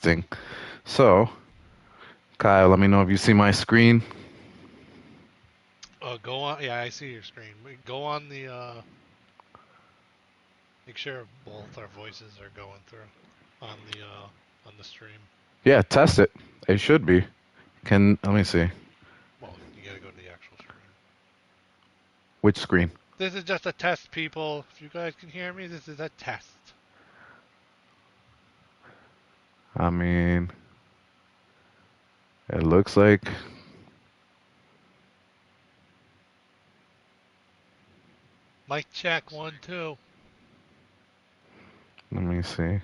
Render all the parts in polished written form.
Thing. So, Kyle, let me know if you see my screen. Go on. Yeah, I see your screen. Go on the. Make sure both our voices are going through on the stream. Yeah, test it. It should be. Let me see. Well, you gotta go to the actual screen. Which screen? This is just a test, people. If you guys can hear me, this is a test. I mean, it looks like. Mic check 1 2. Let me see.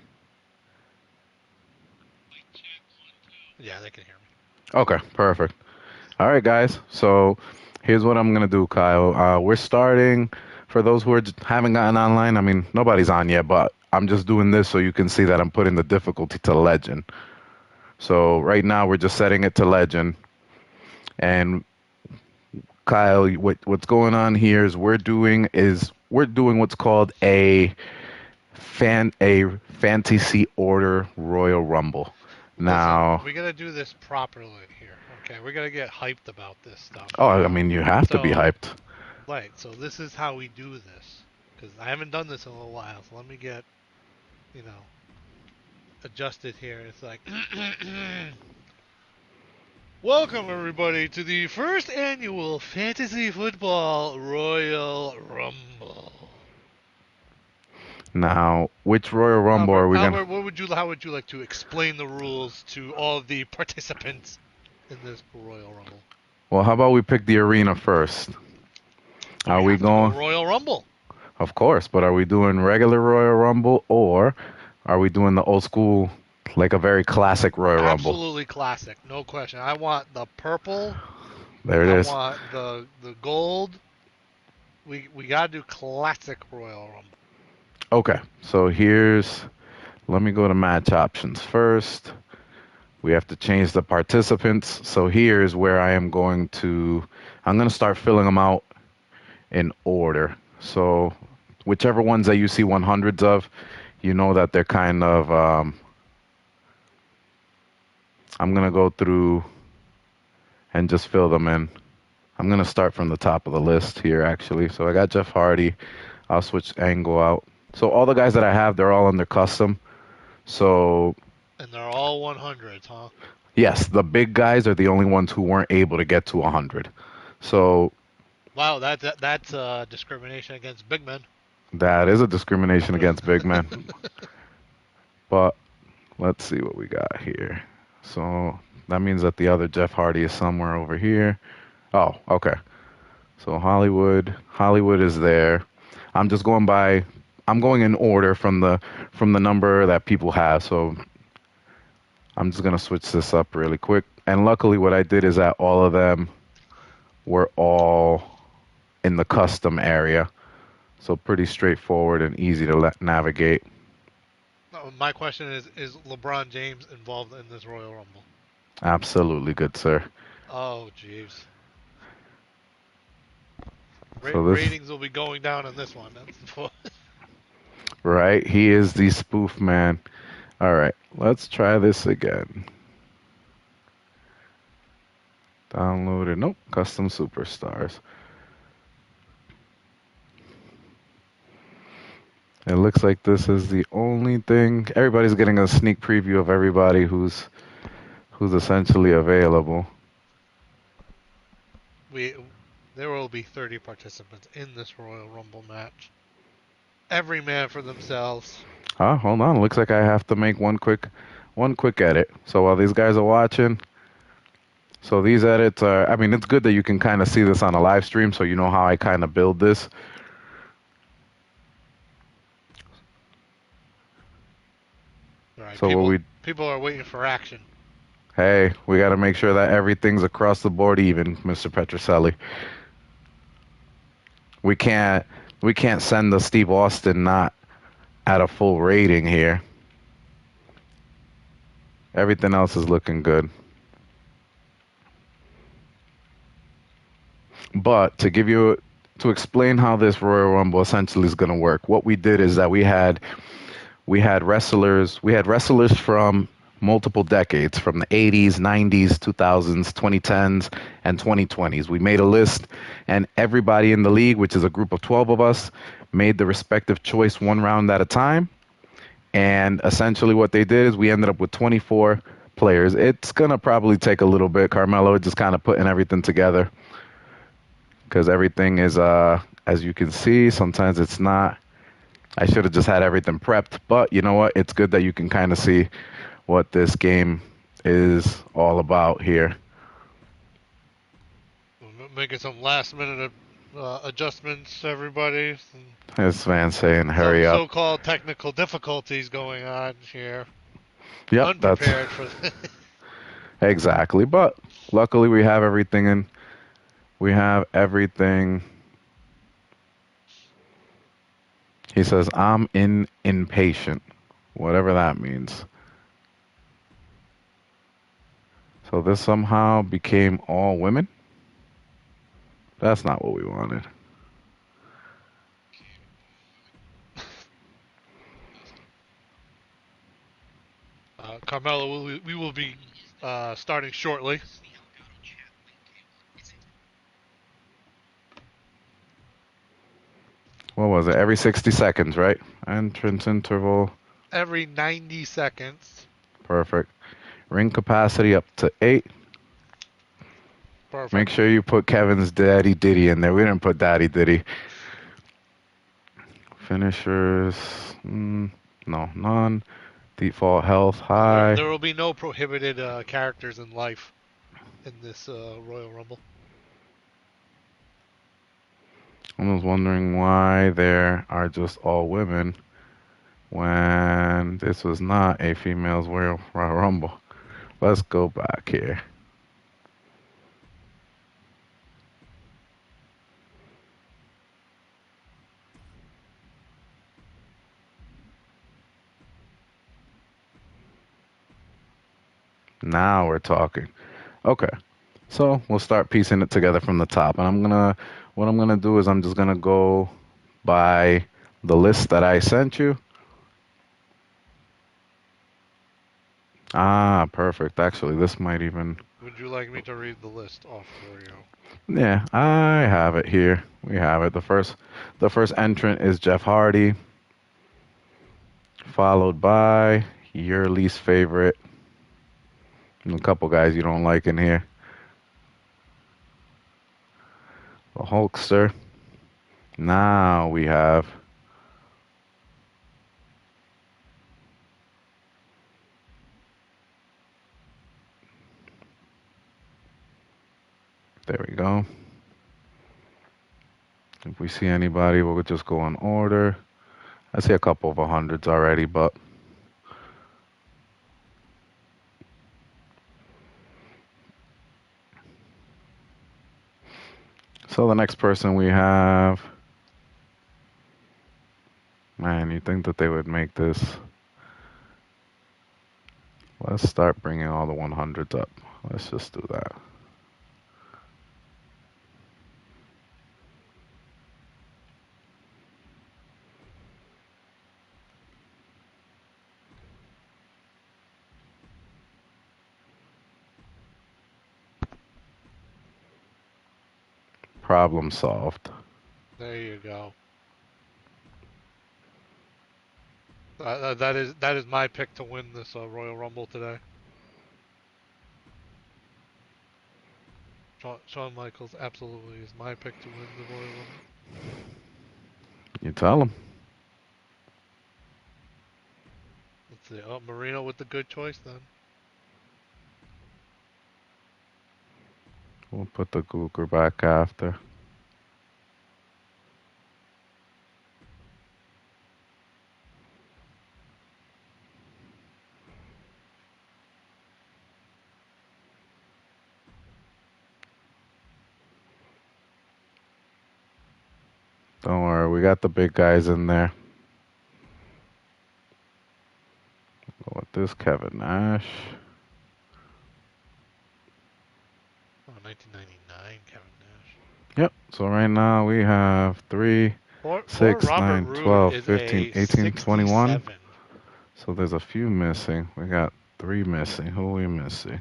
Yeah, they can hear me. Okay, perfect. All right, guys. So, here's what I'm gonna do, Kyle. We're starting. For those who haven't gotten online, I mean, nobody's on yet, but I'm just doing this so you can see that I'm putting the difficulty to legend. So right now we're just setting it to legend. And Kyle, what's going on here is we're doing what's called a fantasy order Royal Rumble. Listen, Now, we gotta do this properly here. Okay, we gotta get hyped about this stuff. oh, I mean, you have to be So, hyped. right. So this is how we do this because I haven't done this in a little while. So let me get you know adjusted here. It's like welcome, everybody, to the first annual Fantasy Football Royal Rumble. Now, which Royal Rumble are we gonna? Albert, how would you like to explain the rules to all of the participants in this Royal Rumble? Well, how about we pick the arena first? Are We we have to go going? Royal Rumble. Of course, but are we doing regular Royal Rumble or are we doing the old school, like a very classic Royal Rumble? Absolutely classic, no question. I want the purple. There it I is. want the gold. We gotta do classic Royal Rumble. Okay, so let me go to match options first. We have to change the participants. So here's where I'm going to start filling them out in order. So whichever ones that you see 100s of, you know that they're kind of, I'm going to go through and just fill them in. I'm going to start from the top of the list here, actually. So I got Jeff Hardy. I'll switch Angle out. So all the guys that I have, they're all under custom. So And they're all 100s, huh? yes, the big guys are the only ones who weren't able to get to 100. So Wow, that's discrimination against big men. that is a discrimination against big men. But let's see what we got here. So that means that the other Jeff Hardy is somewhere over here. Oh, okay. So Hollywood is there. I'm just going by I'm going in order from the number that people have. So I'm just gonna switch this up really quick. And luckily what I did is that all of them were all in the custom area. So pretty straightforward and easy to navigate. My question is LeBron James involved in this Royal Rumble? Absolutely good, sir. Oh, jeez. So this, Ratings will be going down on this one. right? He is the spoof man. All right, let's try this again. Downloaded. Nope. Custom superstars. It looks like this is the only thing. Everybody's getting a sneak preview of everybody who's essentially available. we there will be 30 participants in this Royal Rumble match. Every man for themselves. Hold on. Looks like I have to make one quick edit. So while these guys are watching, so these edits are, I mean, it's good that you can kind of see this on a live stream so you know how I kind of build this. All right, So what people are waiting for action. hey, we got to make sure that everything's across the board even, Mr. Petroselli. We can't, we can't send the Steve Austin not at a full rating here. Everything else is looking good. But to explain how this Royal Rumble essentially is going to work, what we did is that we had wrestlers from multiple decades from the 80s, 90s, 2000s, 2010s, and 2020s. We made a list, and everybody in the league, which is a group of 12 of us, made the respective choice one round at a time. And essentially, what they did is we ended up with 24 players. It's going to probably take a little bit. Carmelo just kind of putting everything together because everything is, as you can see, sometimes it's not. I should have just had everything prepped, but you know what? It's good that you can kind of see what this game is all about here. Making some last minute adjustments, everybody. This man saying, hurry Some up. so-called technical difficulties going on here. Yep, that's Unprepared for this. exactly. But luckily we have everything in. We have everything. He says, I'm impatient. Whatever that means. So this somehow became all women? That's not what we wanted. Carmelo, we will be starting shortly. What was it? Every 60 seconds, right? Entrance interval. Every 90 seconds. Perfect. Ring capacity up to 8. Perfect. Make sure you put Kevin's Daddy Diddy in there. We didn't put Daddy Diddy. Finishers. No, none. Default health high. There will be no prohibited characters in life in this Royal Rumble. I was wondering why there are just all women when this was not a females Royal Rumble. Let's go back here. Now we're talking. Okay. So we'll start piecing it together from the top. And what I'm gonna do is I'm just gonna go by the list that I sent you. Ah, perfect. Actually, this might even. Would you like me to read the list off for you? Yeah, I have it here. We have it. The first entrant is Jeff Hardy, followed by your least favorite, and a couple guys you don't like in here. The Hulkster. Now we have there we go. If we see anybody, we'll just go in order. I see a couple of hundreds already, but so the next person we have, man, you think that they would make this? Let's start bringing all the 100s up. Let's just do that. Problem solved. There you go. That is my pick to win this Royal Rumble today. Shawn Michaels absolutely is my pick to win the Royal Rumble. You tell them. Let's see. Oh, Marino with the good choice then. We'll put the Gooker back after. Don't worry, we got the big guys in there. Go with this Kevin Nash. Oh, 1999 Kevin Nash. Yep. So right now we have 3, 6, 9, 12, 15, 18, 21. So there's a few missing. We got 3 missing. Who are we missing?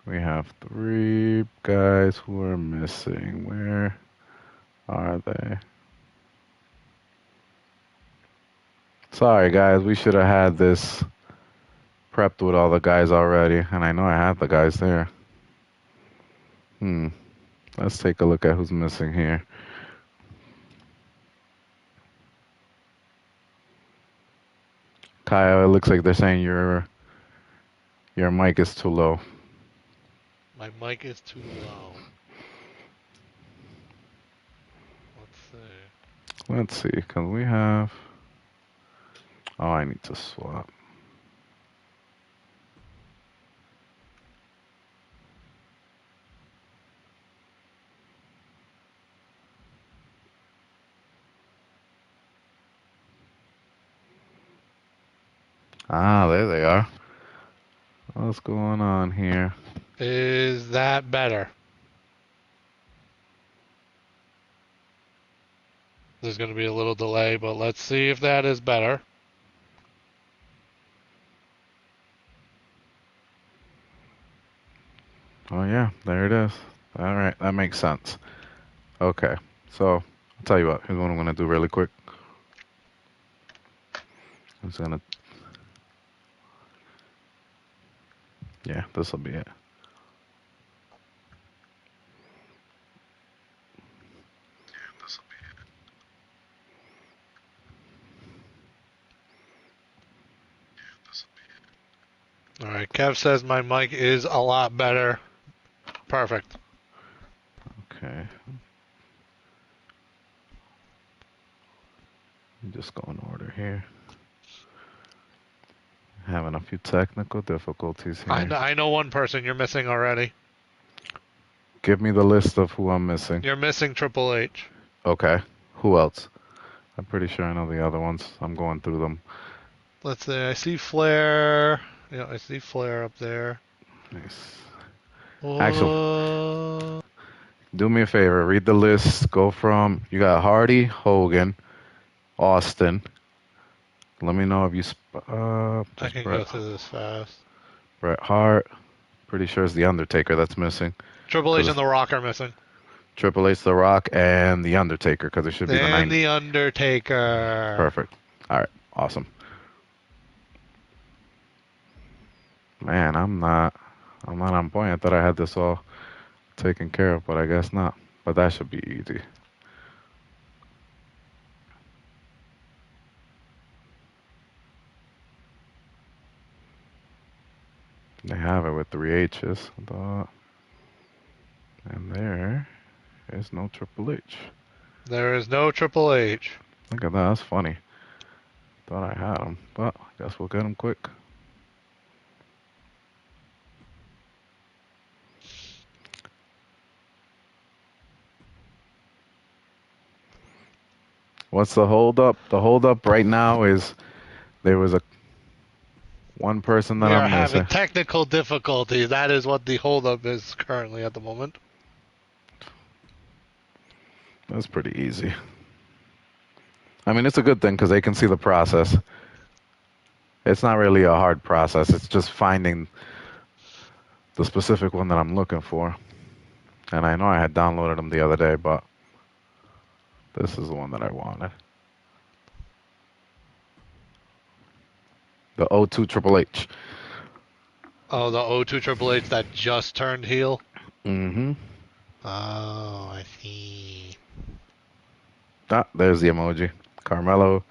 We have 3 guys who are missing. Where are they? Sorry, guys. We should have had this prepped with all the guys already. And I know I had the guys there. Let's take a look at who's missing here. Kyle, it looks like they're saying your mic is too low. My mic is too low. Let's see. Let's see, because we have... Oh, I need to swap. Ah, there they are. What's going on here? Is that better? There's going to be a little delay, but let's see if that is better. Oh, yeah, there it is. All right, that makes sense. Okay, so I'll tell you what. Here's what I'm going to do really quick. I'm just going to... Yeah, this will be it. All right, Kev says my mic is a lot better. Perfect. Okay. Just go in order here. Having a few technical difficulties here. I know one person you're missing already. Give me the list of who I'm missing. You're missing Triple H. Okay. Who else? I'm pretty sure I know the other ones. I'm going through them. Let's see. I see Flair. Yeah, I see Flair up there. Nice. Actually, Do me a favor. Read the list. Go from... You got Hardy, Hogan, Austin. Let me know if you... I can go through this fast. Bret Hart. Pretty sure it's The Undertaker that's missing. Triple H and The Rock are missing. Triple H, The Rock, and The Undertaker, because it should be the 90s. And The Undertaker. Perfect. All right. Awesome. Man, I'm not on point. I thought I had this all taken care of, but I guess not. But that should be easy. They have it with 3 H's, but... And there is no Triple H. There is no Triple H. Look at that. That's funny. Thought I had him, but I guess we'll get him quick. What's the holdup? The holdup right now is there was one person that We are I'm missing. having technical difficulties. That is what the holdup is currently at the moment. That's pretty easy. I mean, it's a good thing because they can see the process. It's not really a hard process. It's just finding the specific one that I'm looking for. And I know I had downloaded them the other day, but this is the one that I wanted. The O2 Triple H. Oh, the O2 Triple H that just turned heel? Mm-hmm. Oh, I see. Ah, there's the emoji. Carmelo.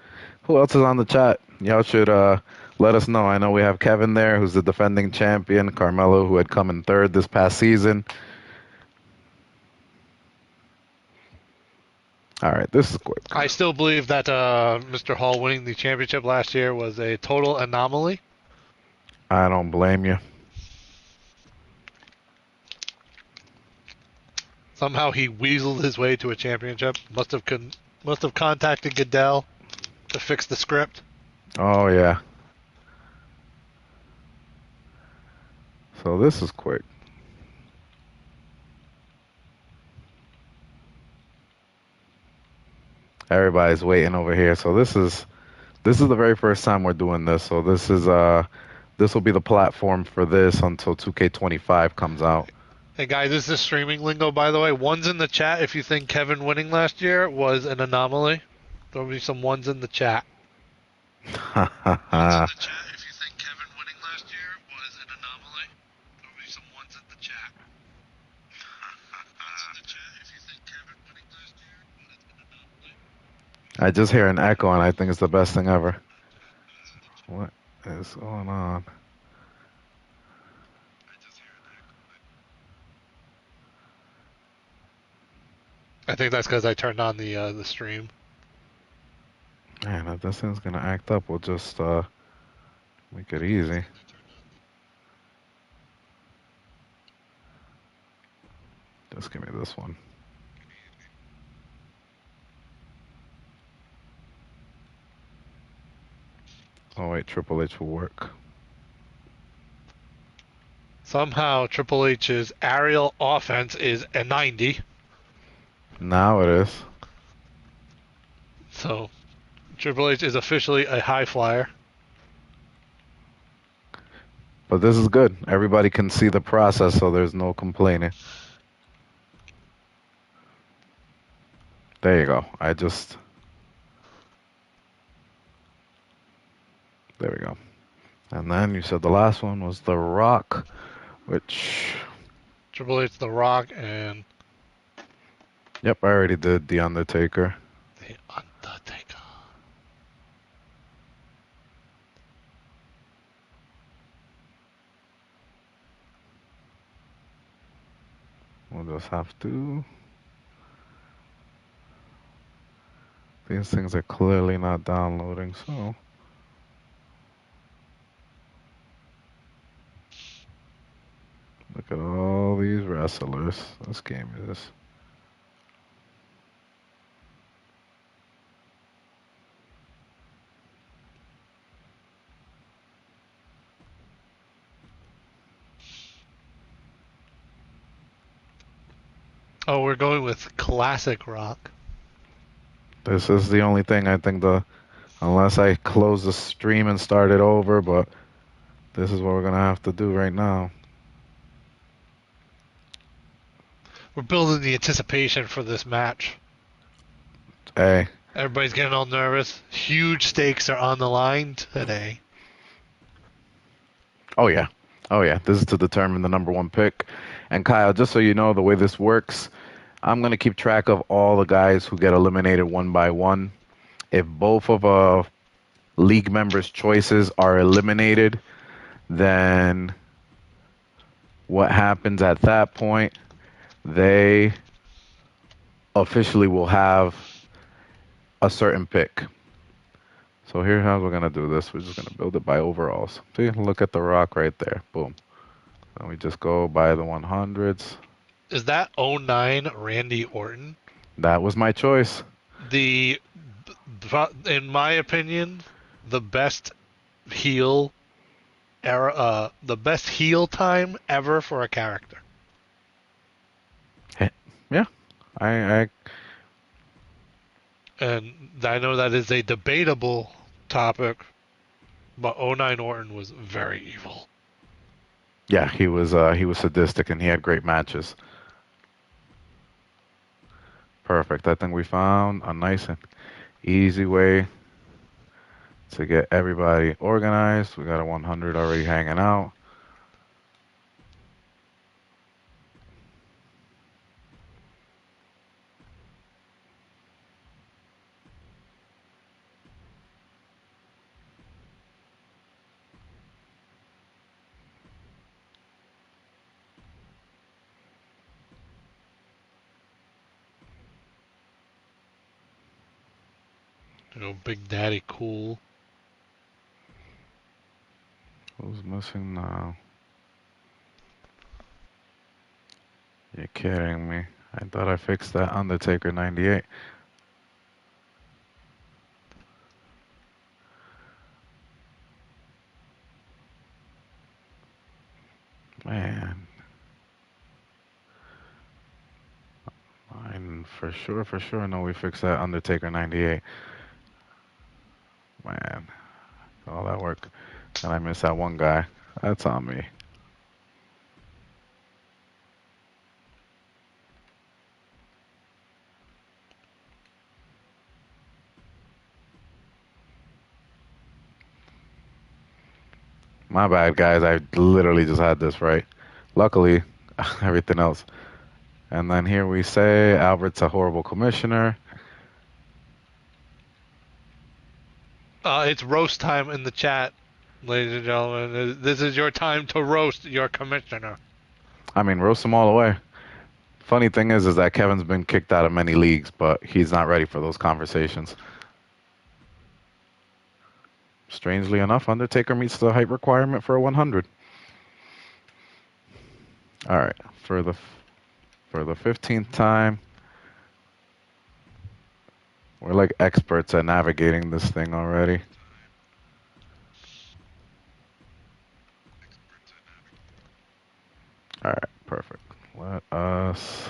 Who else is on the chat? Y'all should let us know. I know we have Kevin there, who's the defending champion. Carmelo, who had come in third this past season. All right, this is quick. I still believe that Mr. Hall winning the championship last year was a total anomaly. I don't blame you. Somehow he weaseled his way to a championship. Must have contacted Goodell to fix the script. Oh, yeah. So this is quick. Everybody's waiting over here. So this is the very first time we're doing this. So this will be the platform for this until 2K25 comes out. Hey guys, this is streaming lingo, by the way. Ones in the chat if you think Kevin winning last year was an anomaly. There'll be some ones in the chat. Ones in the chat if you think Kevin winning last year was an anomaly. There'll be some ones in the chat. Ones in the chat if you think Kevin winning last year was an anomaly. I just hear an echo and I think it's the best thing ever. What is going on? I think that's because I turned on the stream. Man, if this thing's gonna act up, we'll just make it easy. Just give me this one. Oh wait, Triple H will work. Somehow Triple H's aerial offense is a 90. Now it is. So Triple H is officially a high flyer. But this is good. Everybody can see the process, so there's no complaining. There you go. There we go. And then you said the last one was The Rock, which... Triple H, The Rock, and... Yep, I already did The Undertaker. The Undertaker. We'll just have to... These things are clearly not downloading, so... Look at all these wrestlers. This game is... Oh, we're going with classic Rock. This is the only thing I think unless I close the stream and start it over, but this is what we're gonna have to do right now. We're building the anticipation for this match. Hey. Everybody's getting all nervous. Huge stakes are on the line today. Oh yeah. This is to determine the number one pick. And Kyle, just so you know, the way this works, I'm gonna keep track of all the guys who get eliminated one by one. If both of a league members' choices are eliminated, then what happens at that point? They officially will have a certain pick. So here's how we're gonna do this. We're just gonna build it by overalls. See, look at the Rock right there. Boom. And we just go by the 100s. Is that 09 Randy Orton? That was my choice. In my opinion, the best heel era, the best heel time ever for a character. Yeah, I And I know that is a debatable topic, but 09 Orton was very evil. Yeah, he was sadistic and he had great matches. Perfect. I think we found a nice and easy way to get everybody organized. We got a 100 already hanging out. You know, Big Daddy Cool. Who's missing now? You're kidding me. I thought I fixed that Undertaker 98. Man. 9 for sure, for sure. No, we fixed that Undertaker 98. Man, all that work. And I missed that one guy. That's on me. My bad, guys. I literally just had this right. Luckily, everything else. And then here we say Albert's a horrible commissioner. It's roast time in the chat, ladies and gentlemen. This is your time to roast your commissioner. I mean, roast them all the way. Funny thing is that Kevin's been kicked out of many leagues, but he's not ready for those conversations. Strangely enough, Undertaker meets the height requirement for a 100. All right, for the 15th time, we're like experts at navigating this thing already. All right, perfect. Let us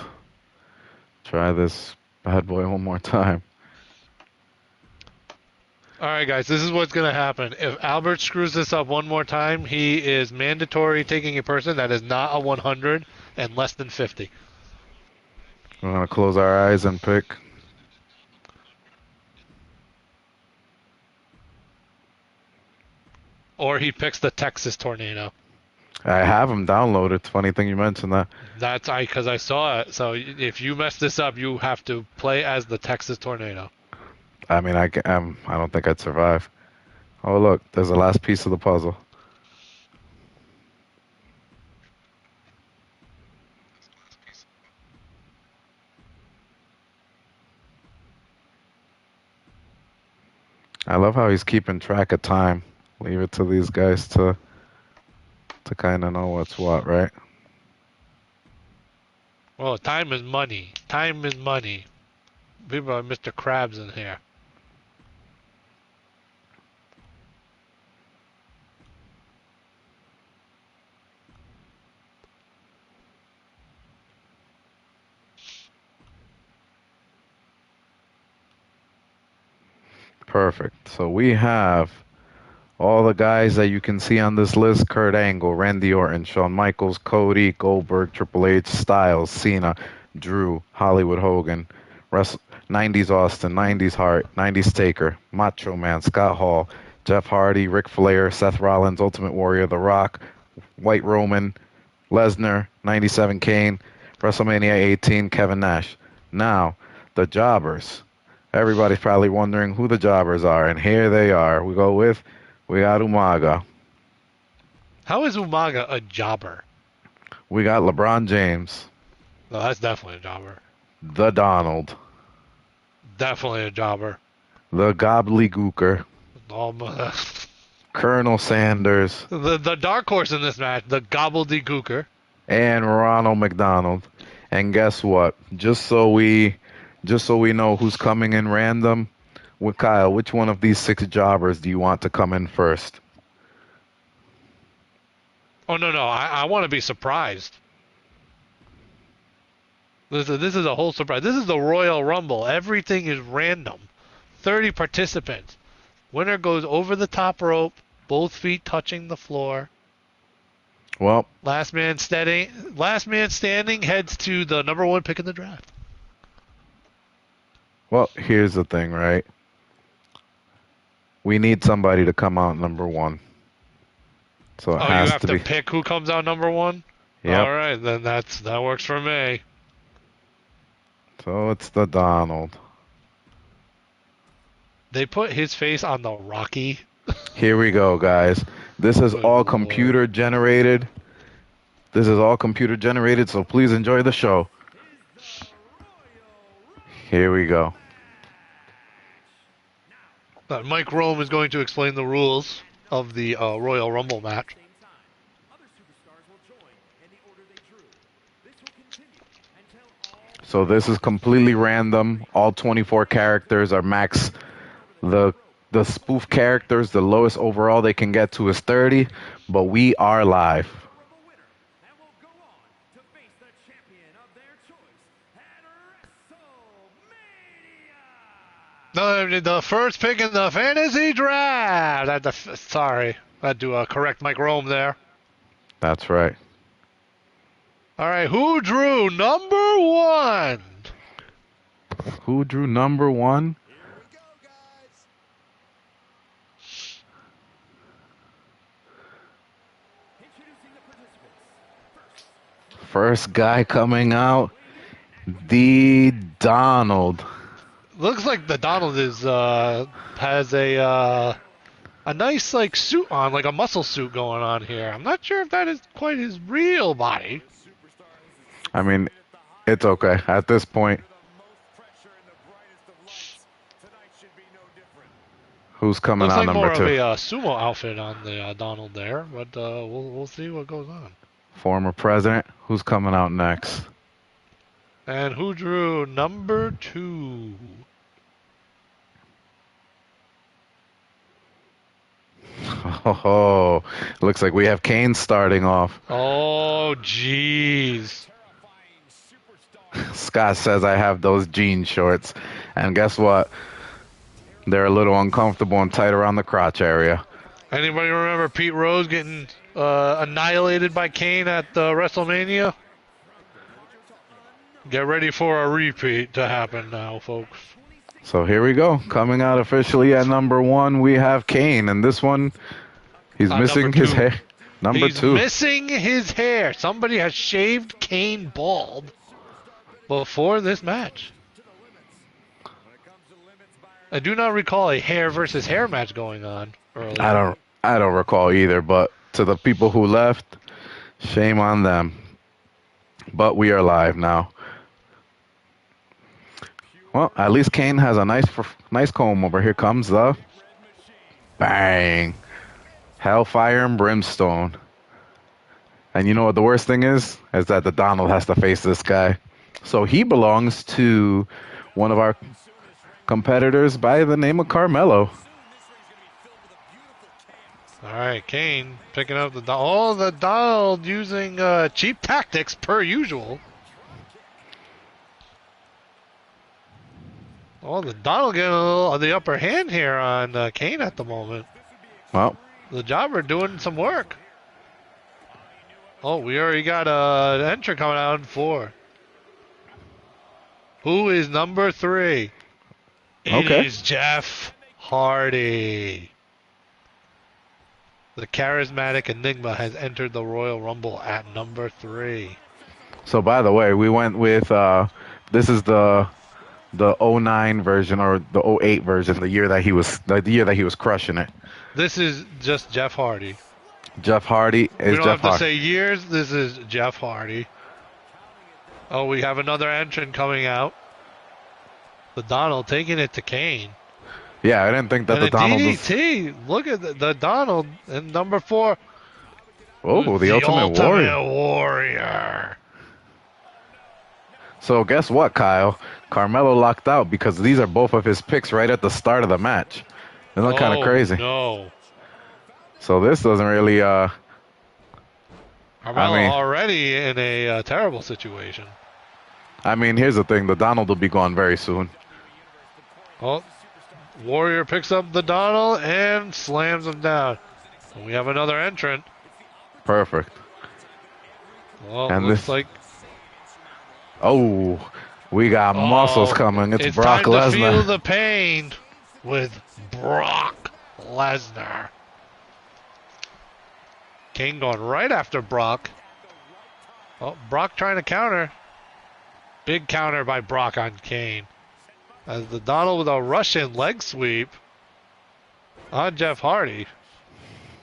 try this bad boy one more time. All right, guys, this is what's going to happen. If Albert screws this up one more time, he is mandatory taking a person that is not a 100 and less than 50. We're going to close our eyes and pick. Or he picks the Texas Tornado. I have them downloaded. It's funny thing you mentioned that. That's because I saw it. So if you mess this up, you have to play as the Texas Tornado. I mean, I don't think I'd survive. Oh, look, there's the last piece of the puzzle. I love how he's keeping track of time. Leave it to these guys to kind of know what's what, right? Well, time is money. Time is money. People are Mr. Krabs in here. Perfect. So we have all the guys that you can see on this list: Kurt Angle, Randy Orton, Shawn Michaels, Cody, Goldberg, Triple H, Styles, Cena, Drew, Hollywood Hogan, 90s Austin, 90s Hart, 90s Taker, Macho Man, Scott Hall, Jeff Hardy, Ric Flair, Seth Rollins, Ultimate Warrior, The Rock, White Roman, Lesnar, 97 Kane, WrestleMania 18, Kevin Nash. Now, the jobbers. Everybody's probably wondering who the jobbers are, and here they are. We got Umaga. How is Umaga a jobber? We got LeBron James. No, that's definitely a jobber. The Donald. Definitely a jobber. The Gobbledygooker. Oh, Colonel Sanders. the dark horse in this match, the Gobbledygooker. And Ronald McDonald. And guess what? Just so we know who's coming in random, with Kyle, which one of these 6 jobbers do you want to come in first? Oh, no. I want to be surprised. This is a whole surprise. This is the Royal Rumble. Everything is random. 30 participants. Winner goes over the top rope, both feet touching the floor. Well, Last man standing heads to the number 1 pick in the draft. Well, here's the thing, right? We need somebody to come out number 1. So it has you have to be. pick who comes out number 1? Yep. All right, then that works for me. So it's the Donald. They put his face on the Rocky. Here we go, guys. This is Good all Lord. computer generated. So please enjoy the show. Here we go. Mike Rome is going to explain the rules of the Royal Rumble match. So this is completely random. All 24 characters are max. The spoof characters, the lowest overall they can get to is 30, but we are live. No, the first pick in the fantasy draft. Sorry, I had to correct Mike Rome there. That's right. All right, who drew number 1? Who drew number 1? First guy coming out, the Donald. Looks like the Donald has a nice like suit on, like a muscle suit going on here. I'm not sure if that is quite his real body. I mean, it's okay at this point. Who's coming Looks out like number more 2? of a sumo outfit on the Donald there, but we'll see what goes on. Former president. Who's coming out next? And who drew number 2? Oh, looks like we have Kane starting off. Oh, jeez. Scott says I have those jean shorts. And guess what? They're a little uncomfortable and tight around the crotch area. Anybody remember Pete Rose getting annihilated by Kane at WrestleMania? Get ready for a repeat to happen now, folks. So here we go. Coming out officially at number 1, we have Kane. And this one, he's missing his hair. Number 2. He's missing his hair. Somebody has shaved Kane bald before this match. I do not recall a hair versus hair match going on earlier. I don't recall either, but to the people who left, shame on them. But we are live now. Well, at least Kane has a nice comb over. Here comes the bang. Hellfire and Brimstone. And you know what the worst thing is? Is that the Donald has to face this guy. So he belongs to one of our competitors by the name of Carmelo. All right, Kane picking up the Donald using cheap tactics per usual. Oh, the Donald getting a little of the upper hand here on Kane at the moment. Well, the Jobber doing some work. Oh, we already got an entrant coming out in 4. Who is number 3? It is Jeff Hardy. The charismatic Enigma has entered the Royal Rumble at number 3. So, by the way, we went with this is the '09 version or the '08 version, the year that he was crushing it. This is just Jeff Hardy. Jeff Hardy is we don't Jeff have to say years. This is Jeff Hardy. Oh, we have another entrant coming out. The Donald taking it to Kane. Yeah, I didn't think that and the Donald DDT. Look at the Donald in number 4. Oh, the Ultimate Warrior. So guess what, Kyle? Carmelo locked out because these are both of his picks right at the start of the match. Isn't that kind of crazy? No. So this doesn't really. Carmelo already in a terrible situation. I mean, here's the thing: the Donald will be gone very soon. Oh, Warrior picks up the Donald and slams him down. And we have another entrant. Perfect. Well, and looks like. Oh, we got muscles coming. It's Brock Lesnar. It's time to feel the pain with Brock Lesnar. Kane going right after Brock. Oh, Brock trying to counter. Big counter by Brock on Kane. As the Donald with a Russian leg sweep on Jeff Hardy.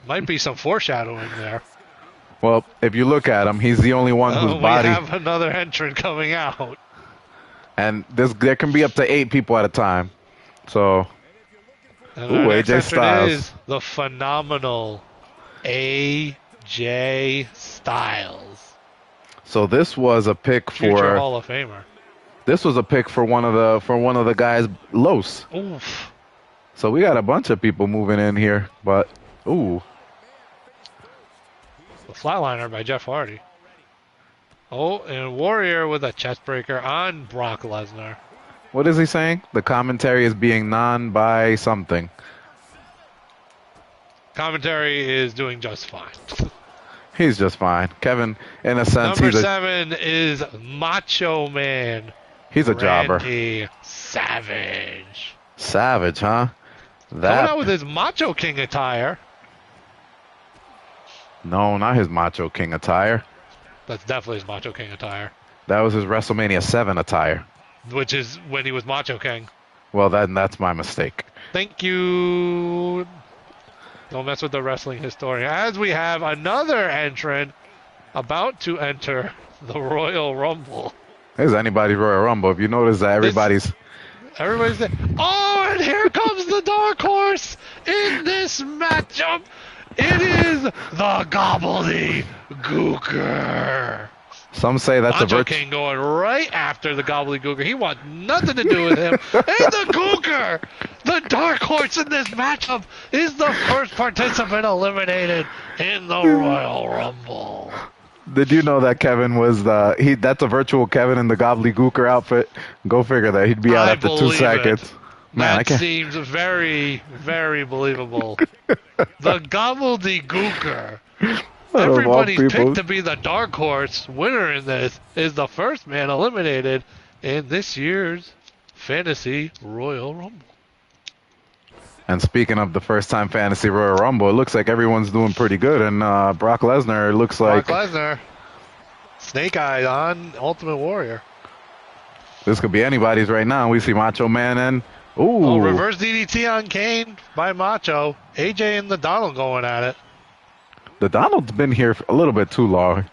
Might be some foreshadowing there. Well, if you look at him, he's the only one whose body. We have another entrant coming out. And there can be up to 8 people at a time. So, AJ Styles. Is the phenomenal AJ Styles. So this was a pick Future Hall of Famer. This was a pick for one of the guys, Los. Oof. So we got a bunch of people moving in here, but ooh. The flatliner by Jeff Hardy. Oh, and Warrior with a chest breaker on Brock Lesnar. What is he saying? The commentary is being non by something. Commentary is doing just fine. He's just fine. Kevin, in a sense, Number 7 is Macho Man. he's a jobber. Randy Savage. Savage, huh? Coming That out with his Macho King attire. no, not his Macho King attire. That's definitely his Macho King attire. That was his WrestleMania 7 attire. Which is when he was Macho King. Well, that's my mistake. Thank you. Don't mess with the wrestling historian. As we have another entrant about to enter the Royal Rumble. This is anybody's Royal Rumble. If you notice that everybody's there. Oh, and here comes the dark horse in this matchup. It is the Gobbledygooker. some say that's Macho a King going right after the Gobbledygooker. He wants nothing to do with him. And the Gooker, the dark horse in this matchup, is the first participant eliminated in the Royal Rumble. Did you know that Kevin was that's a virtual Kevin in the Gobbledygooker outfit? Go figure that. He'd be out after 2 seconds. Man, that seems very, very believable. The Gobbledygooker. Everybody's picked to be the dark horse winner in this is the first man eliminated in this year's Fantasy Royal Rumble. And speaking of the first time Fantasy Royal Rumble, it looks like everyone's doing pretty good. And Brock Lesnar looks like Brock Lesnar, Snake Eyes on Ultimate Warrior. This could be anybody's right now. We see Macho Man and reverse DDT on Kane by Macho. AJ and the Donald going at it. The Donald's been here for a little bit too long.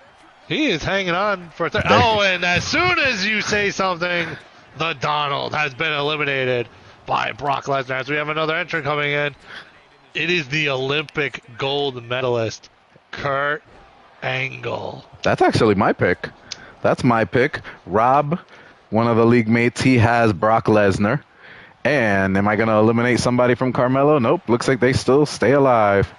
He is hanging on for and as soon as you say something, the Donald has been eliminated by Brock Lesnar. As we have another entrant coming in, it is the Olympic gold medalist, Kurt Angle. That's actually my pick. That's my pick. Rob, one of the league mates, he has Brock Lesnar. And am I going to eliminate somebody from Carmelo? Nope. Looks like they still stay alive.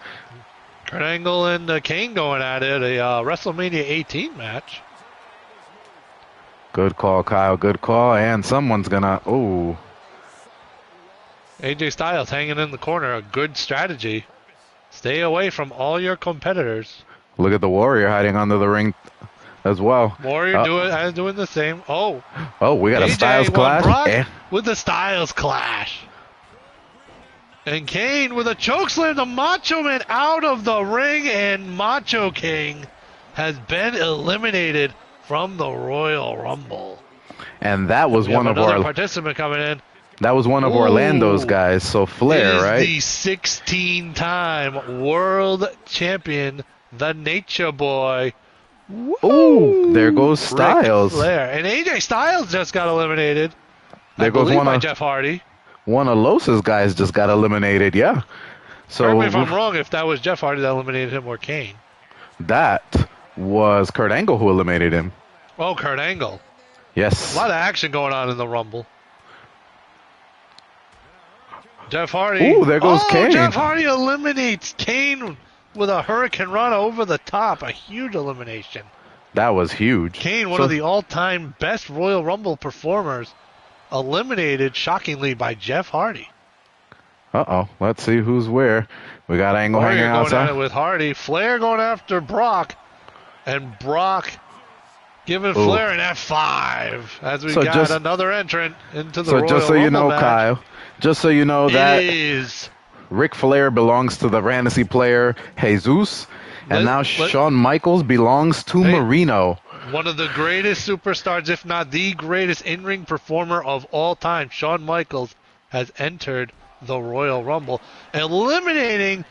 Kurt Angle and Kane going at it, a WrestleMania 18 match. Good call, Kyle. Good call. And someone's going to... AJ Styles hanging in the corner. A good strategy. Stay away from all your competitors. Look at the Warrior hiding under the ring as well. Warrior doing the same. Oh, we got AJ a Styles clash. Brock with the Styles clash. And Kane with a chokeslam. The Macho Man out of the ring. And Macho King has been eliminated from the Royal Rumble. And that was one of our participant coming in. That was one of Orlando's guys. So Flair, right? The 16-time world champion, the Nature Boy. Ooh, there goes Styles. Ric Flair. And AJ Styles just got eliminated. There goes one by Jeff Hardy. One of Los's guys just got eliminated, yeah. So correct me if I'm wrong, if that was Jeff Hardy that eliminated him or Kane. That was Kurt Angle who eliminated him. Oh, Kurt Angle. Yes. A lot of action going on in the Rumble. Jeff Hardy. Ooh, there goes Kane. Jeff Hardy eliminates Kane with a Hurricane Run over the top. A huge elimination. That was huge. Kane, one of the all-time best Royal Rumble performers, eliminated shockingly by Jeff Hardy. Let's see who's where. We got Angle hanging outside. Going at it with Hardy. Flair going after Brock. And Brock giving Flair an F5 as we got another entrant into the Royal Rumble. So just so you know, match. Kyle, just so you know that Ric Flair belongs to the fantasy player Jesus, and now Shawn Michaels belongs to Marino. One of the greatest superstars, if not the greatest in-ring performer of all time, Shawn Michaels, has entered the Royal Rumble, eliminating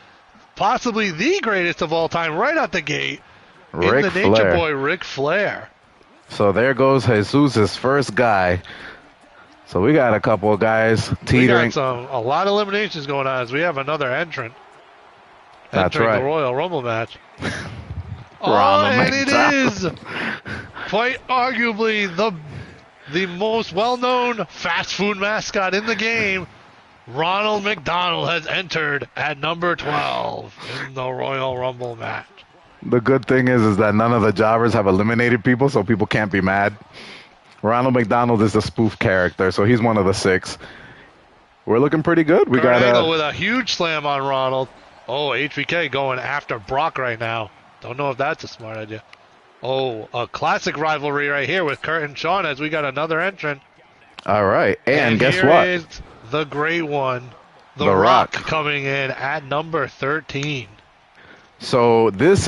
possibly the greatest of all time right out the gate in the Nature Boy, Ric Flair. So there goes Jesus' first guy. So we got a couple of guys teetering. We got a lot of eliminations going on as we have another entrant entering the Royal Rumble match. And it is quite arguably the most well-known fast food mascot in the game. Ronald McDonald has entered at number 12 in the Royal Rumble match. The good thing is that none of the jobbers have eliminated people, so people can't be mad. Ronald McDonald is a spoof character, so he's one of the 6. We're looking pretty good. We Kurt got Angle with a huge slam on Ronald. Oh, HBK going after Brock right now. Don't know if that's a smart idea. Oh, a classic rivalry right here with Kurt and Sean as we got another entrant. all right. And guess here what? is the great one, The Rock. coming in at number 13. So this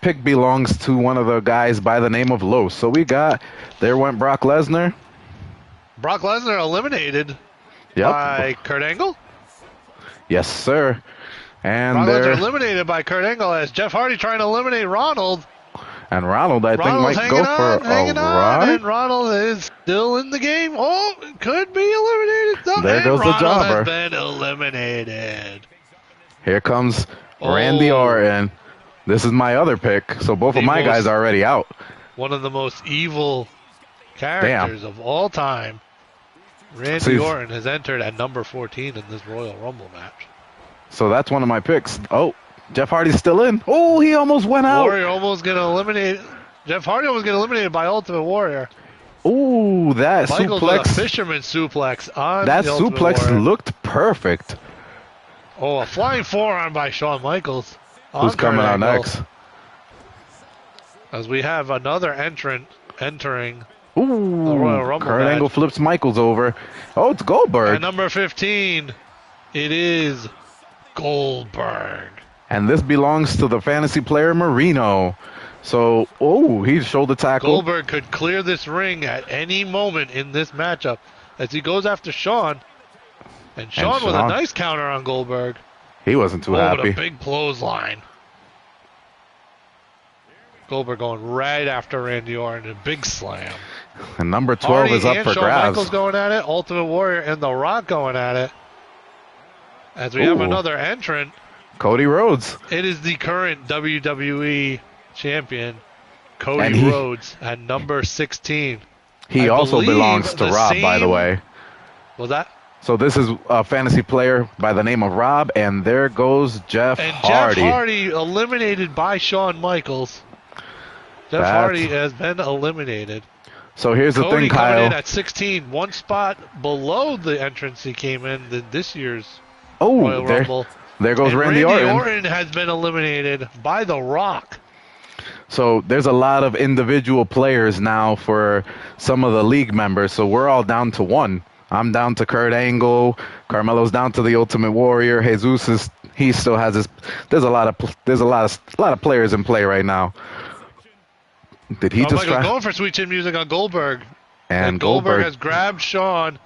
pick belongs to one of the guys by the name of Los. So there went Brock Lesnar. Brock Lesnar eliminated Yep. by Kurt Angle. Yes, sir. And Brock there Lesnar eliminated by Kurt Angle as Jeff Hardy trying to eliminate Ronald. and Ronald, I think, Ronald's might go for a hanging on, ride. and Ronald is still in the game. Oh, could be eliminated. Oh, There and goes the Ronald jobber. has been eliminated. Here comes Randy Oh. Orton. This is my other pick. So both of The my most- guys are already out. One of the most evil characters of all time. Randy See- Orton has entered at number 14 in this Royal Rumble match. So that's one of my picks. Oh, Jeff Hardy's still in. Oh, he almost went out. Warrior almost going to eliminate. Jeff Hardy almost getting eliminated by Ultimate Warrior. Ooh, that Michaels with a suplex. fisherman suplex on That the Ultimate suplex Warrior. looked perfect. Oh, a flying forearm by Shawn Michaels. Who's on coming Kurt out Angle. next? As we have another entrant entering Ooh, Royal Rumble Kurt match. Angle flips Michaels over. Oh, it's Goldberg. at number 15. It is Goldberg. And this belongs to the fantasy player Marino. So, he's shoulder tackle. Goldberg could clear this ring at any moment in this matchup as he goes after Shawn. And Shawn with a Shawn. nice counter on Goldberg. He wasn't too With happy. a big clothesline. Goldberg going right after Randy Orton. A big slam. And number 12 Hardy is up and for Shawn grabs. Michaels going at it. Ultimate Warrior and The Rock going at it. As we have Ooh. another entrant. Cody Rhodes. It is the current WWE champion, And Cody he- Rhodes, at number 16. He I also believe belongs to the Rob, by the same- way. Was that? So this is a fantasy player by the name of Rob, and there goes Jeff And Hardy. Jeff Hardy eliminated by Shawn Michaels. Jeff That's- Hardy has been eliminated. So here's the Cody thing, coming Kyle. in at 16, one spot below the entrance he came in this year's Oh, Royal Rumble. there goes And Randy Orton. has been eliminated by The Rock. So there's a lot of individual players now for some of the league members. So we're all down to one. I'm down to Kurt Angle. Carmelo's down to the Ultimate Warrior. He still has his. There's a lot of players in play right now. Did he just Michael's try? going for Sweet Chin Music on Goldberg. And Goldberg has grabbed Shawn.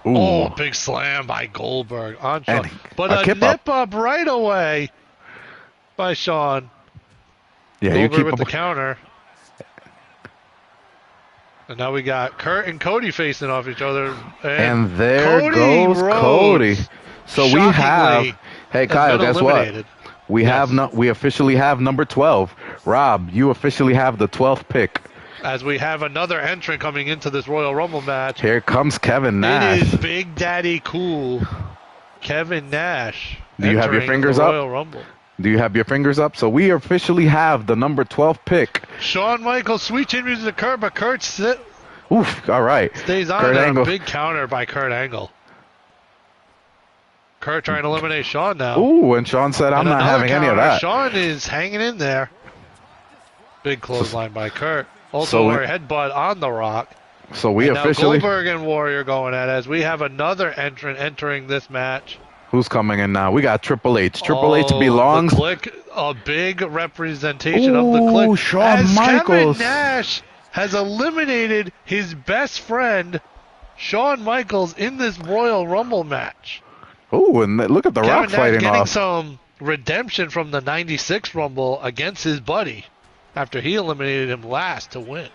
Ooh. Oh, big slam by Goldberg on Shawn. And But a a kip nip up right away by Shawn. Yeah, you Goldberg keep with up. the counter. And now we got Kurt and Cody facing off each other. And there Cody goes Rhodes, Cody. So we have. shockingly, Hey has Kyle, been guess what? eliminated. We Yes. have we officially have number 12. Rob, you officially have the 12th pick. As we have another entrant coming into this Royal Rumble match. Here comes Kevin Nash. It is Big Daddy Cool, Kevin Nash. Do you have your entering fingers the up? Royal Rumble. Do you have your fingers up? So we officially have the number 12 pick. Shawn Michaels, Sweet Chin Music to Kurt, but Kurt Oof, all right. stays on Kurt there. Angle. A big counter by Kurt Angle. Kurt trying to eliminate Shawn now. Ooh, and Sean said, I'm And not another having any of counter. that. Shawn is hanging in there. Big clothesline by Kurt. Also, So we- headbutt on The Rock. So we And now officially, Goldberg and Warrior going at it as we have another entrant entering this match. who's coming in now? We got Triple H. Triple H Oh, belongs. The Click, a big representation of the Ooh, Click. Shawn as Michaels. Kevin Nash has eliminated his best friend, Shawn Michaels, in this Royal Rumble match. Ooh, and look at The Kevin Rock Nash fighting getting off. some redemption from the 96 Rumble against his buddy after he eliminated him last to win.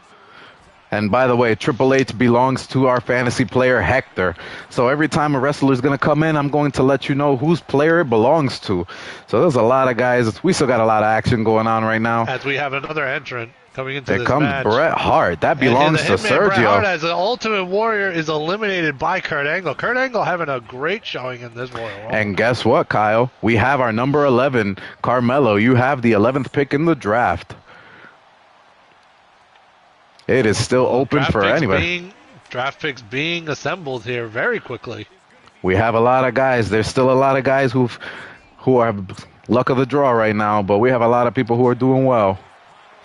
And by the way, Triple H belongs to our fantasy player Hector. So every time a wrestler is going to come in, I'm going to let you know whose player it belongs to. So there's a lot of guys. We still got a lot of action going on right now. As we have another entrant coming into There this comes match. Bret Hart. That And belongs the to Hitman Bret Hart Sergio. as the Ultimate Warrior is eliminated by Kurt Angle. Kurt Angle having a great showing in this Royal Rumble. And guess what, Kyle? We have our number 11, Carmelo. You have the 11th pick in the draft. It is still open for anybody. Draft picks being assembled here very quickly. We have a lot of guys. There's still a lot of guys who are luck of the draw right now, but we have a lot of people who are doing well.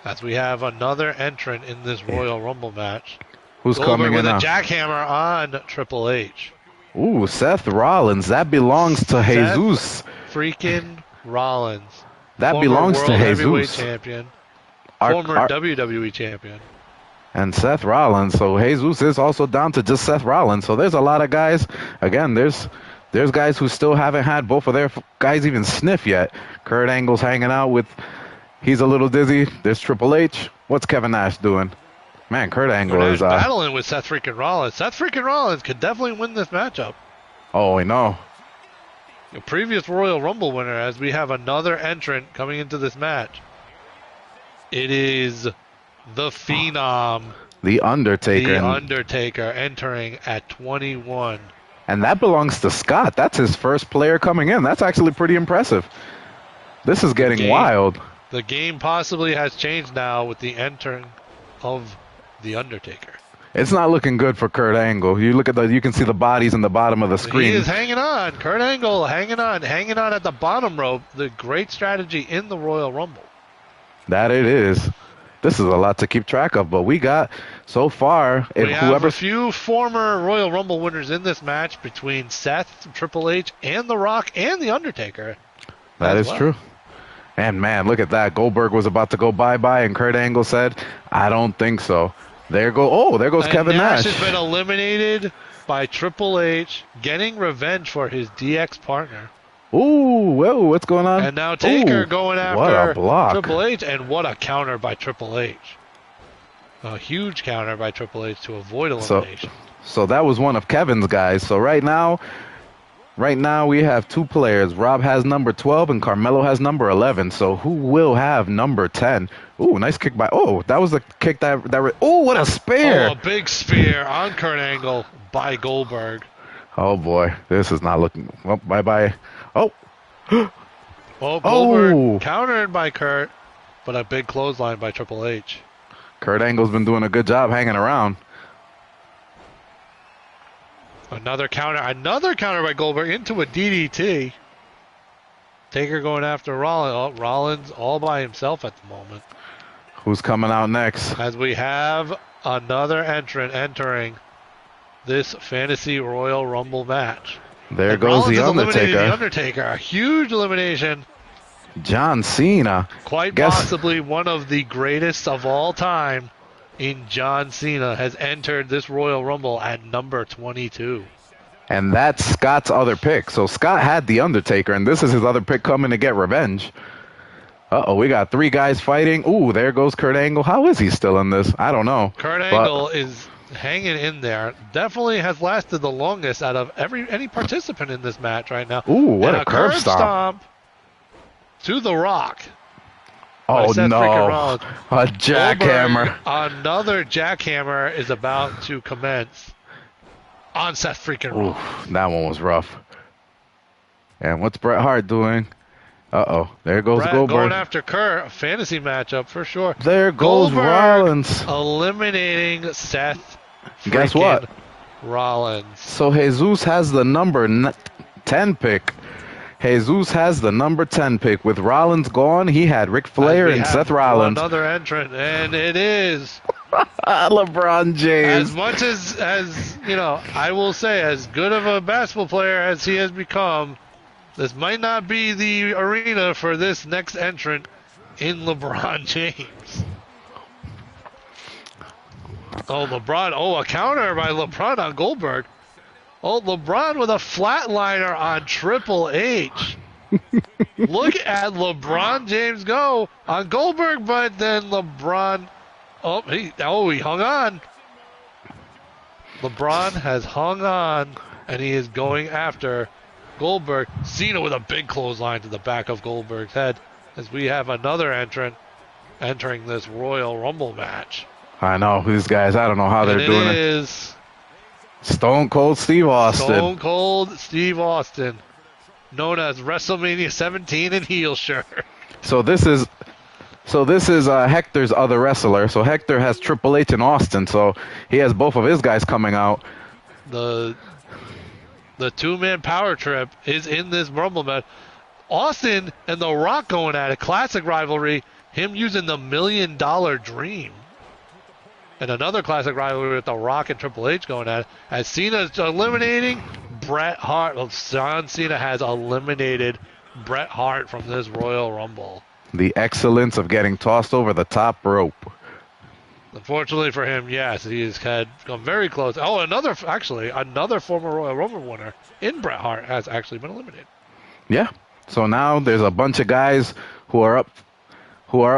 As we have another entrant in this Royal Rumble match. Who's Goldberg coming in with now? a jackhammer on Triple H. Ooh, Seth Rollins. That belongs to Jesus. Freaking Rollins. That belongs to Heavyweight Jesus. Champion. Former WWE champion. And Seth Rollins. So Jesus is also down to just Seth Rollins. So there's a lot of guys. Again, there's guys who still haven't had both of their guys even sniff yet. Kurt Angle's hanging out with. He's a little dizzy. There's Triple H. What's Kevin Nash doing? Man, Kurt Angle is battling with Seth freaking Rollins. Seth freaking Rollins could definitely win this matchup. Oh, we know. The previous Royal Rumble winner, as we have another entrant coming into this match. It is the Phenom. The Undertaker. The Undertaker entering at 21. And that belongs to Scott. That's his first player coming in. That's actually pretty impressive. This is getting wild. The game possibly has changed now with the entering of the Undertaker. It's not looking good for Kurt Angle. You look at you can see the bodies in the bottom of the screen. He is hanging on. Kurt Angle hanging on at the bottom rope. The great strategy in the Royal Rumble. That it is. This is a lot to keep track of, but we got so far. We have a few former Royal Rumble winners in this match between Seth, Triple H, and The Rock, and The Undertaker. That is true. And man, look at that. Goldberg was about to go bye-bye, and Kurt Angle said, "I don't think so." There goes Kevin Nash. Nash has been eliminated by Triple H, getting revenge for his DX partner. Ooh, whoa, what's going on? And now Taker going after what a block. Triple H, and what a counter by Triple H. A huge counter by Triple H to avoid elimination. So that was one of Kevin's guys. So right now we have two players. Rob has number 12 and Carmelo has number 11. So who will have number 10? Ooh, nice kick by. Oh, that was the kick oh, what a spear. Oh, a big spear on Kurt Angle by Goldberg. Oh boy, this is not looking. Well, bye-bye. Oh. Goldberg countered by Kurt, but a big clothesline by Triple H. Kurt Angle's been doing a good job hanging around. Another counter by Goldberg into a DDT. Taker going after Rollins. Rollins all by himself at the moment. Who's coming out next? As we have another entrant entering this Fantasy Royal Rumble match. There goes the Undertaker. The Undertaker, a huge elimination. John Cena. Quite possibly one of the greatest of all time in John Cena has entered this Royal Rumble at number 22. And that's Scott's other pick. So Scott had the Undertaker, and this is his other pick coming to get revenge. Uh-oh, we got three guys fighting. Ooh, there goes Kurt Angle. How is he still in this? I don't know. Kurt Angle is hanging in there. Definitely has lasted the longest out of any participant in this match right now. Ooh, what a curb stomp. To The Rock. Oh, no. A jackhammer. Another jackhammer is about to commence on Seth freaking Rollins. That one was rough. And what's Bret Hart doing? Uh-oh. There goes Goldberg. Going after Kurt. A fantasy matchup for sure. There goes Goldberg Rollins. Eliminating Seth Guess what? Rollins. So Jesus has the number 10 pick. Jesus has the number 10 pick. With Rollins gone, he had Ric Flair and Seth Rollins. Another entrant, and it is LeBron James. As much as you know, I will say, as good of a basketball player as he has become, this might not be the arena for this next entrant in LeBron James. Oh, LeBron. Oh, a counter by LeBron on Goldberg. Oh, LeBron with a flatliner on Triple H. Look at LeBron James go on Goldberg, but then LeBron... he hung on. LeBron has hung on, and he is going after Goldberg. Cena with a big clothesline to the back of Goldberg's head as we have another entrant entering this Royal Rumble match. I know. These guys, I don't know how they're doing it. It is Stone Cold Steve Austin. Stone Cold Steve Austin, known as WrestleMania 17 in heel shirt. So this is So this is Hector's other wrestler. So Hector has Triple H and Austin. So he has both of his guys coming out. The two-man power trip is in this Rumble match. Austin and The Rock going at it. Classic rivalry. Him using the $1 Million Dream. And another classic rivalry with The Rock and Triple H going at it. As Cena's eliminating Bret Hart. John Cena has eliminated Bret Hart from this Royal Rumble. The excellence of getting tossed over the top rope. Unfortunately for him, yes, he's had come very close. Oh, another former Royal Rumble winner in Bret Hart has actually been eliminated. Yeah. So now there's a bunch of guys who are up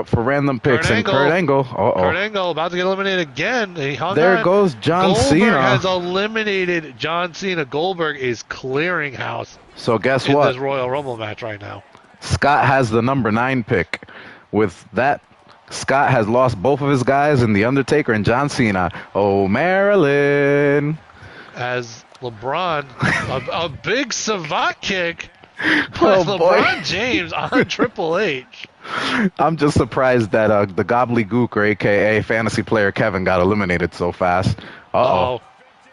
for random picks. Kurt Angle. Kurt Angle about to get eliminated again. There goes John Cena. Goldberg has eliminated John Cena. Goldberg is clearing house. So guess in what? This Royal Rumble match right now. Scott has the number 9 pick. With that, Scott has lost both of his guys in The Undertaker and John Cena. Oh, Marilyn. As LeBron, a big savant kick. Oh, LeBron James on Triple H. I'm just surprised that the gobbledygook, or a.k.a. fantasy player Kevin, got eliminated so fast. Uh-oh.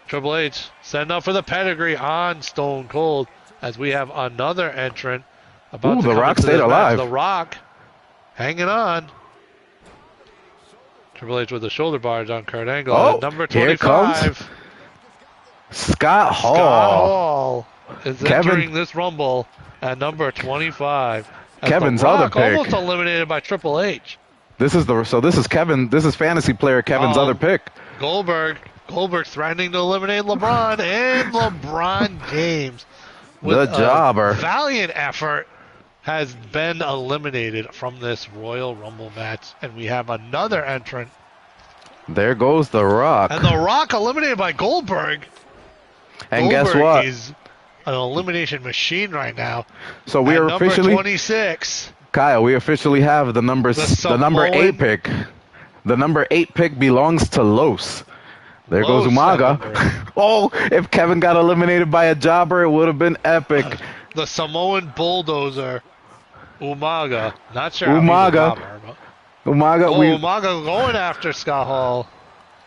Triple H setting up for the pedigree on Stone Cold as we have another entrant. Ooh, The Rock stayed alive. The Rock hanging on. Triple H with the shoulder barge on Kurt Angle. Oh, number 25. Here comes Scott Hall. Scott Hall is entering this Rumble at number 25. Kevin's other pick. Almost eliminated by Triple H. This is Kevin. This is fantasy player Kevin's other pick. Goldberg threatening to eliminate LeBron and LeBron James. The jobber. Valiant effort has been eliminated from this Royal Rumble match, and we have another entrant. There goes The Rock. And The Rock eliminated by Goldberg. And Goldberg guess what? Is an elimination machine right now. So we are officially number 26. Kyle, we officially have the number 8 pick. The number 8 pick belongs to Los. There goes Umaga. Oh, if Kevin got eliminated by a jobber, it would have been epic. The Samoan bulldozer, Umaga. Not sure Umaga. how he's a jobber, but... Umaga going after Scott Hall.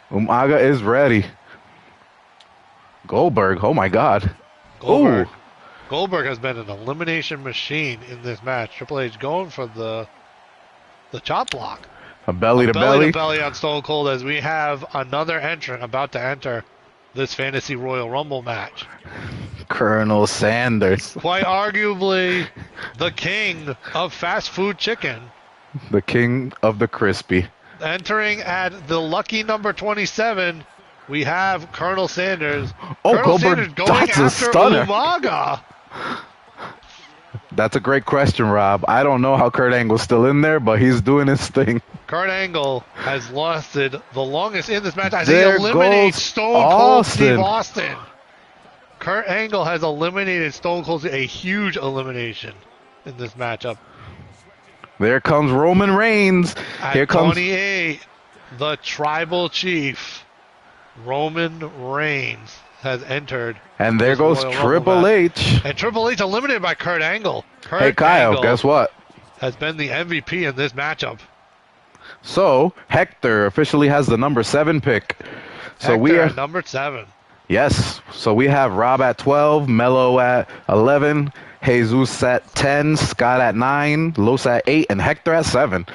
Umaga is ready. Goldberg, oh my God. Goldberg has been an elimination machine in this match. Triple H going for the chop block. A belly to belly on Stone Cold as we have another entrant about to enter this Fantasy Royal Rumble match. Colonel Sanders. Quite arguably the king of fast food chicken. The king of the crispy. Entering at the lucky number 27, we have Colonel Sanders. Oh, Colonel Goldberg Sanders going dots a after stunner. Umaga. That's a great question, Rob. I don't know how Kurt Angle's still in there, but he's doing his thing. Kurt Angle has lasted the longest in this match as he eliminates Stone Cold Steve Austin. Kurt Angle has eliminated Stone Cold, a huge elimination in this matchup. There comes Roman Reigns. Here comes 28, the Tribal Chief, Roman Reigns, has entered. And there goes Triple H. And Triple H eliminated by Kurt Angle. Hey, Kyle, guess what? Has been the MVP in this matchup. So, Hector officially has the number 7 pick. So we are number 7. Yes. So we have Rob at 12, Mello at 11, Jesus at 10, Scott at 9, Los at 8, and Hector at 7.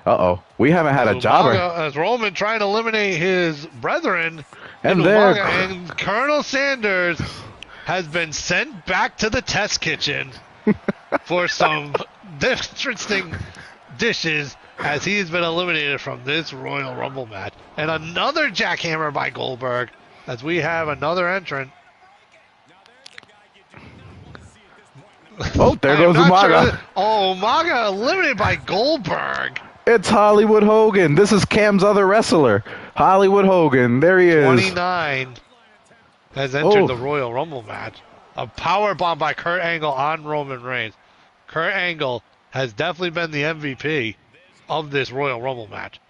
Uh-oh. We haven't had a jobber. As Roman trying to eliminate his brethren. And Colonel Sanders has been sent back to the test kitchen for some interesting dishes as he has been eliminated from this Royal Rumble match. And another jackhammer by Goldberg as we have another entrant. Oh, there goes Umaga. Sure. Oh, Umaga eliminated by Goldberg. It's Hollywood Hogan. This is Cam's other wrestler. Hollywood Hogan. There he is. 29 has entered the Royal Rumble match. A power bomb by Kurt Angle on Roman Reigns. Kurt Angle has definitely been the MVP of this Royal Rumble match,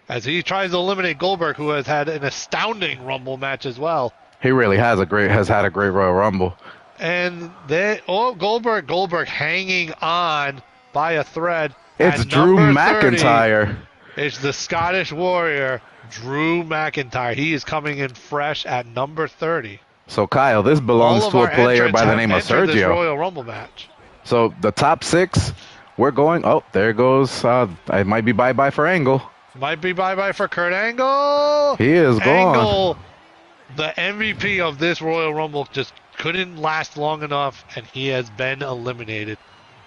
as he tries to eliminate Goldberg, who has had an astounding Rumble match as well. He really has had a great Royal Rumble. And Goldberg hanging on by a thread It's At Drew number 30, McIntyre. it's the Scottish Warrior, Drew McIntyre. He is coming in fresh at number 30. So, Kyle, this All belongs of to a our player entrants by the have name of entered this Sergio. Royal Rumble match. So, the top 6, we're going. Oh, there goes. It might be bye-bye for Angle. Might be bye-bye for Kurt Angle. He is gone. Angle, the MVP of this Royal Rumble, just couldn't last long enough, and he has been eliminated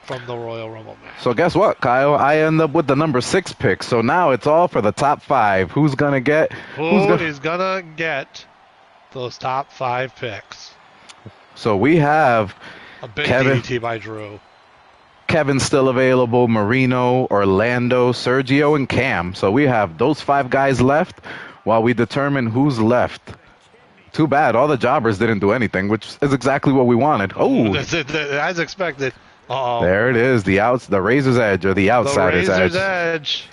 from the Royal Rumble match. So, guess what, Kyle? I end up with the number 6 pick. So, now it's all for the top 5. Who's going to get? Who is going to get those top 5 picks? So, we have A big Kevin. DDT by Drew. Kevin still available, Marino, Orlando, Sergio, and Cam. So we have those 5 guys left while we determine who's left. Too bad all the jobbers didn't do anything, which is exactly what we wanted. Oh, As expected. Uh-oh. there it is, the Razor's Edge or the Outsider's The Razor's Edge. Edge.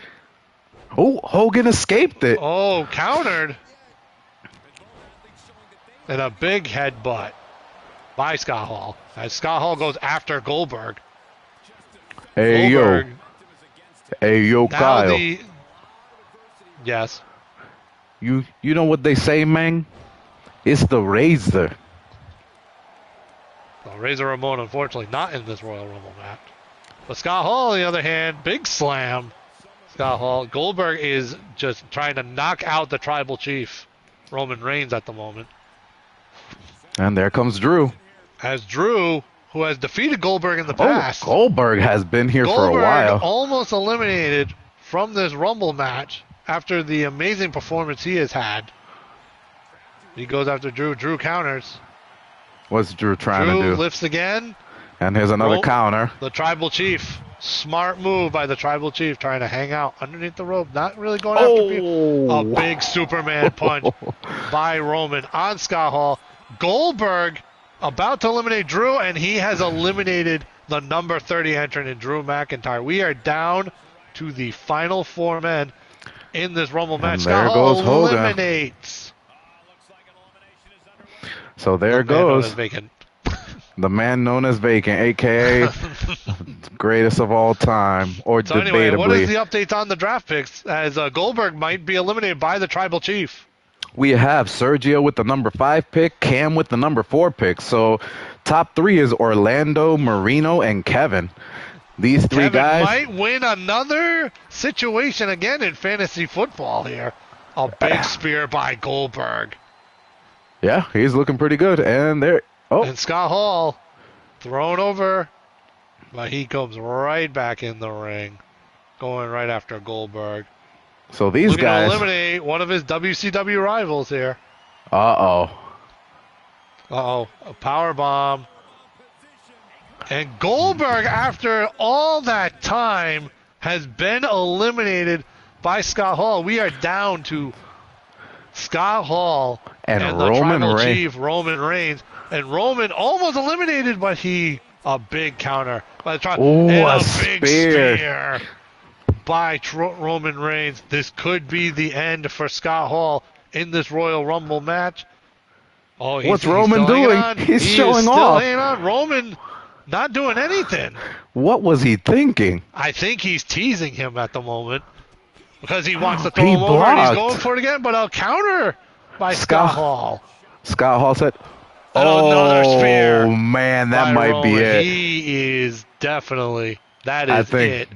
Oh, Hogan escaped it. Oh, countered. And a big headbutt by Scott Hall. As Scott Hall goes after Goldberg. Hey, Goldberg, yo, now Kyle. Yes. You know what they say, man? It's the Razor. Well, Razor Ramon, unfortunately, not in this Royal Rumble match. But Scott Hall, on the other hand, big slam. Scott Hall. Goldberg is just trying to knock out the Tribal Chief, Roman Reigns, at the moment. And there comes Drew. As Drew, who has defeated Goldberg in the past. Oh, Goldberg has been here for a while. Goldberg almost eliminated from this Rumble match after the amazing performance he has had. He goes after Drew. Drew counters. What's Drew trying Drew to do? lifts again. And here's another counter. The Tribal Chief. Smart move by the Tribal Chief, trying to hang out underneath the rope. Not really going after people. A big Superman punch by Roman on Scott Hall. Goldberg about to eliminate Drew, and he has eliminated the number 30 entrant in Drew McIntyre. We are down to the final 4 men in this Rumble match. There Scott Hall goes Hogan. eliminates. So there goes the man known as Vacant, a.k.a. greatest of all time, or So debatably. anyway, what is the updates on the draft picks? As Goldberg might be eliminated by the Tribal Chief. We have Sergio with the number 5 pick, Cam with the number 4 pick. So top 3 is Orlando, Marino, and Kevin. These 3 Kevin guys might win another situation again in fantasy football here. A big spear by Goldberg. Yeah, he's looking pretty good. And there, And Scott Hall thrown over, but he comes right back in the ring, going right after Goldberg. so these Looking guys. to eliminate one of his WCW rivals here. Uh-oh. A power bomb. And Goldberg, after all that time, has been eliminated by Scott Hall. We are down to Scott Hall And the Roman Tribal Reigns. Chief, Roman Reigns. And Roman almost eliminated, but a big counter by the Tribal. Ooh, And a big spear. spear by Roman Reigns. This could be the end for Scott Hall in this Royal Rumble match. Oh, What's Roman still hanging doing? on. He's He showing is still off. hanging on. Roman not doing anything. What was he thinking? I think he's teasing him at the moment because he wants to throw He him over and he's blocked. going for it again, but a counter by Scott Hall. Scott Hall said, And another spear "Oh man, that by might be Roman. it." He is definitely, that I is think it.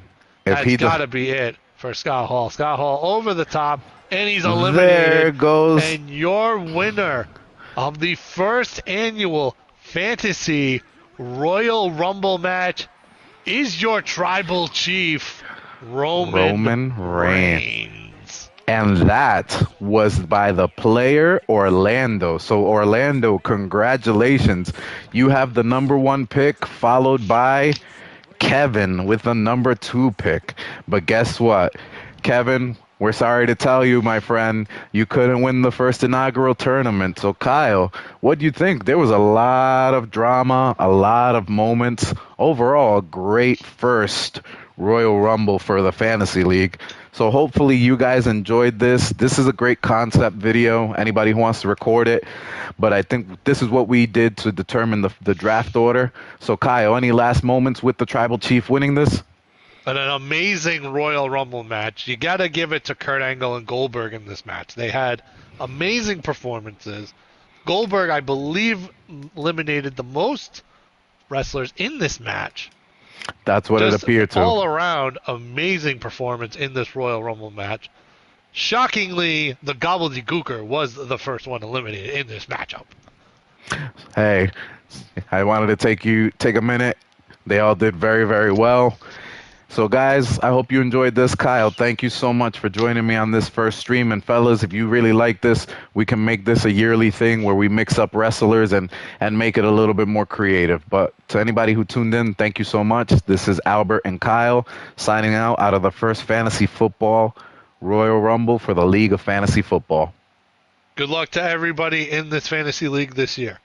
if That's he got does- to be it for Scott Hall. Scott Hall over the top, and he's There eliminated. goes. And your winner of the first annual Fantasy Royal Rumble match is your Tribal Chief, Roman Reigns. And that was by the player Orlando. So Orlando, congratulations. You have the number 1 pick, followed by Kevin with the number 2 pick. But guess what? Kevin, we're sorry to tell you, my friend, you couldn't win the first inaugural tournament. So Kyle, what do you think? There was a lot of drama, a lot of moments. Overall, a great first Royal Rumble for the Fantasy League. So hopefully you guys enjoyed this. This is a great concept video. Anybody who wants to record it. But I think this is what we did to determine the draft order. So Kyle, any last moments with the Tribal Chief winning this? an amazing Royal Rumble match. You got to give it to Kurt Angle and Goldberg in this match. They had amazing performances. Goldberg, I believe, eliminated the most wrestlers in this match. That's what it Just appeared to. all around amazing performance in this Royal Rumble match. Shockingly, the Gobbledygooker was the first one eliminated in this matchup. Hey, I wanted to take a minute. They all did very, very well. So, guys, I hope you enjoyed this. Kyle, thank you so much for joining me on this first stream. And, fellas, if you really like this, we can make this a yearly thing where we mix up wrestlers and make it a little bit more creative. But to anybody who tuned in, thank you so much. This is Albert and Kyle signing out of the first Fantasy Football Royal Rumble for the League of Fantasy Football. Good luck to everybody in this fantasy league this year.